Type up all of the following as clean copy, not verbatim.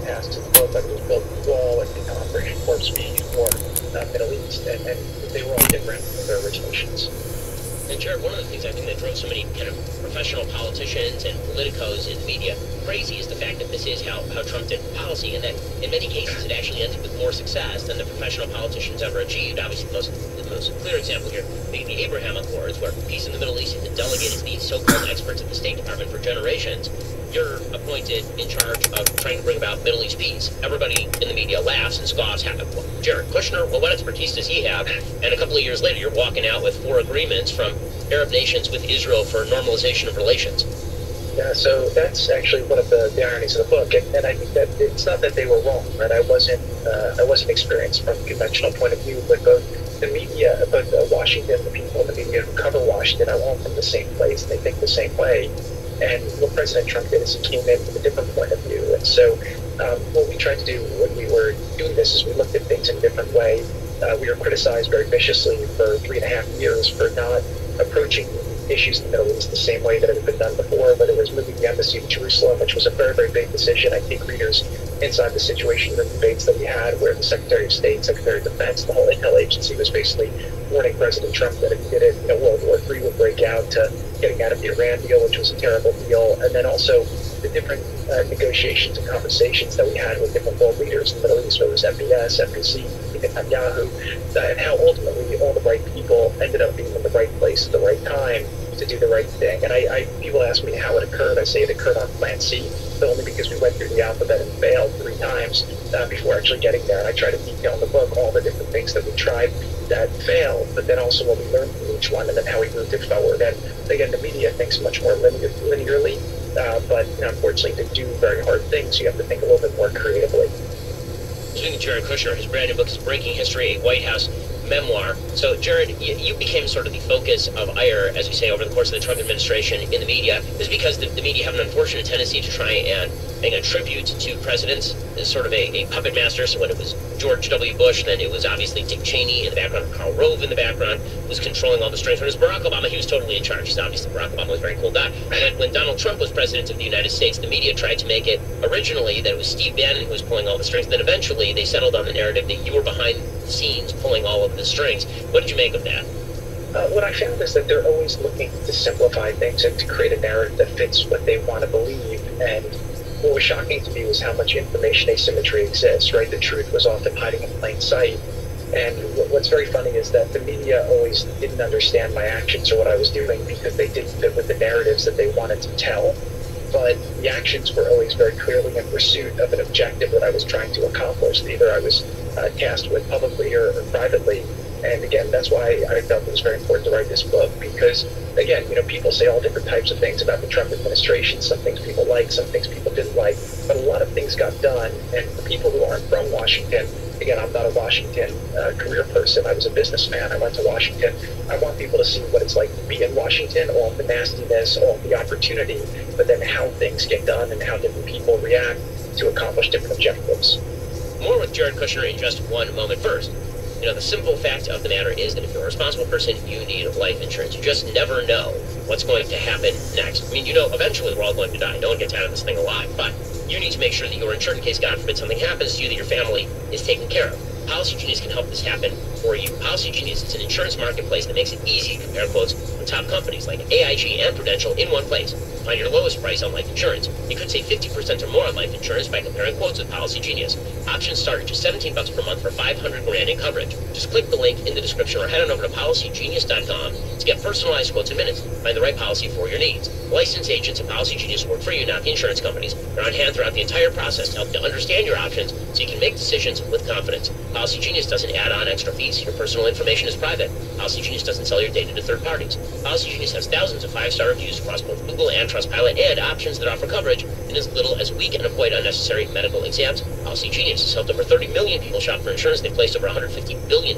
past in the book, like it was built wall and Operation Warp Speed for Middle East, and they were all different in their originations. And Jared, one of the things I think that drove so many kind of professional politicians and politicos in the media crazy is the fact that this is how Trump did policy, and that in many cases it actually ended with more success than the professional politicians ever achieved. Obviously, the most clear example here being the Abraham Accords, where peace in the Middle East had been delegated to these so-called experts at the State Department for generations. You're appointed in charge of trying to bring about Middle East peace. Everybody in the media laughs and scoffs. Jared Kushner, well, what expertise does he have? And a couple of years later, you're walking out with 4 agreements from Arab nations with Israel for normalization of relations. Yeah, so that's actually one of the ironies of the book, and I think that it's not that they were wrong, right? I wasn't experienced from a conventional point of view, but both the media, both Washington, the people in the media who cover Washington, are all from the same place. They think the same way. And what President Trump did is he came in with a different point of view. And so what we tried to do when we were doing this is we looked at things in a different way. We were criticized very viciously for 3.5 years for not approaching issues in the Middle East the same way that it had been done before, whether it was moving the embassy to Jerusalem, which was a very, very big decision. I think readers inside the Situation Room debates that we had, where the Secretary of State, Secretary of Defense, the whole intel agency was basically warning President Trump that if he did it, World War III would break out, to getting out of the Iran deal, which was a terrible deal, and then also the different negotiations and conversations that we had with different world leaders in the Middle East, whether it was MBS, FBC, Netanyahu, and how ultimately all the right people ended up being in the right place at the right time to do the right thing. And people ask me how it occurred. I say it occurred on Plan C, but only because we went through the alphabet and failed 3 times before actually getting there. And I try to detail in the book all the different things that we tried that failed, but then also what we learned from each one, and then how we moved it forward. And again, the media thinks much more linearly, but unfortunately, to do very hard things, you have to think a little bit more creatively. Speaking of Jared Kushner, his brand new book is Breaking History, a White House memoir. So, Jared, you became sort of the focus of ire, as we say, over the course of the Trump administration in the media. This is because the media have an unfortunate tendency to try and attribute to presidents as sort of a puppet master. So when it was George W. Bush, then it was obviously Dick Cheney in the background, Karl Rove in the background, was controlling all the strings. When it was Barack Obama, he was totally in charge. He's obviously, Barack Obama was a very cool guy. When Donald Trump was president of the United States, the media tried to make it originally that it was Steve Bannon who was pulling all the strings. Then eventually they settled on the narrative that you were behind the scenes pulling all of the strings. What did you make of that? What I found is that they're always looking to simplify things and to create a narrative that fits what they want to believe. And what was shocking to me was how much information asymmetry exists, right? The truth was often hiding in plain sight. And what's very funny is that the media always didn't understand my actions or what I was doing because they didn't fit with the narratives that they wanted to tell. But the actions were always very clearly in pursuit of an objective that I was trying to accomplish. Either I was tasked with publicly or privately. And again, that's why I felt it was very important to write this book, because again, people say all different types of things about the Trump administration. Some things people liked, some things people didn't like, but a lot of things got done. And for people who aren't from Washington, again, I'm not a Washington career person. I was a businessman. I went to Washington. I want people to see what it's like to be in Washington, all the nastiness, all the opportunity, but then how things get done and how different people react to accomplish different objectives. More with Jared Kushner in just one moment. First, the simple fact of the matter is that if you're a responsible person, you need life insurance. You just never know what's going to happen next. I mean, eventually we're all going to die. No one gets out of this thing alive, but you need to make sure that you're insured in case, God forbid, something happens to you, that your family is taken care of. Policy Genius can help this happen for you. Policy Genius is an insurance marketplace that makes it easy to compare quotes from top companies like AIG and Prudential in one place. Find your lowest price on life insurance. You could save 50% or more on life insurance by comparing quotes with Policy Genius. Options start at just $17 per month for $500 grand in coverage. Just click the link in the description or head on over to PolicyGenius.com to get personalized quotes in minutes. Find the right policy for your needs. Licensed agents at Policy Genius work for you, not the insurance companies. They're on hand throughout the entire process to help you to understand your options so you can make decisions with confidence. Policy Genius doesn't add on extra fees. Your personal information is private. Policy Genius doesn't sell your data to third parties. Policy Genius has thousands of 5-star reviews across both Google and Trustpilot, and options that offer coverage in as little as a week and avoid unnecessary medical exams. Policy Genius has helped over 30 million people shop for insurance. They've placed over $150 billion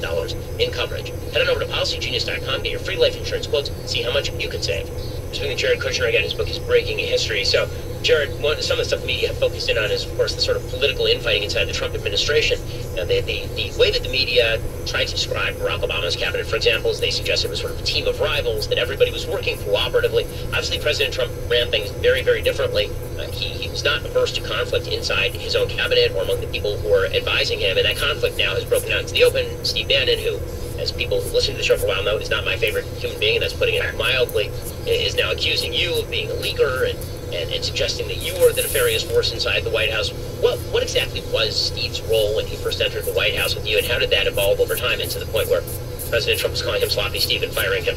in coverage. Head on over to PolicyGenius.com, get your free life insurance quotes, see how much you could save. Speaking of Jared Kushner again, his book is Breaking History. So, Jared, some of the stuff the media have focused in on is, of course, the sort of political infighting inside the Trump administration. The way that the media tried to describe Barack Obama's cabinet, for example, is they suggested it was sort of a team of rivals, that everybody was working cooperatively. Obviously, President Trump ran things very, very differently. he was not averse to conflict inside his own cabinet or among the people who were advising him, and that conflict now has broken out into the open. Steve Bannon, who, as people who listen to the show for a while know, is not my favorite human being, and that's putting it mildly, is now accusing you of being a leaker and suggesting that you were the nefarious force inside the White House. What exactly was Steve's role when he first entered the White House with you, and how did that evolve over time into the point where President Trump was calling him Sloppy Steve and firing him?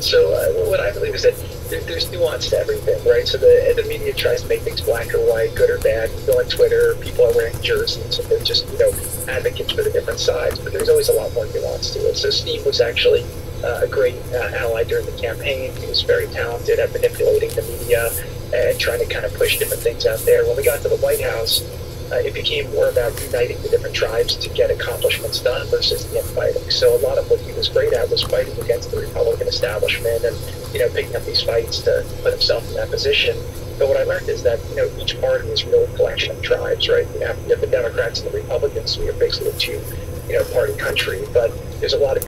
So what I believe is that there's nuance to everything, right? So the media tries to make things black or white, good or bad. You go on Twitter, people are wearing jerseys, and they're just, advocates for the different sides. But there's always a lot more nuance to it. So Steve was actually a great ally during the campaign. He was very talented at manipulating the media and trying to kind of push different things out there. When we got to the White House, it became more about uniting the different tribes to get accomplishments done versus the infighting. So a lot of what he was great at was fighting against the Republican establishment and, picking up these fights to put himself in that position. But what I learned is that, each party is really a collection of tribes, right? You have the Democrats and the Republicans, so you're basically a two, party country. But there's a lot of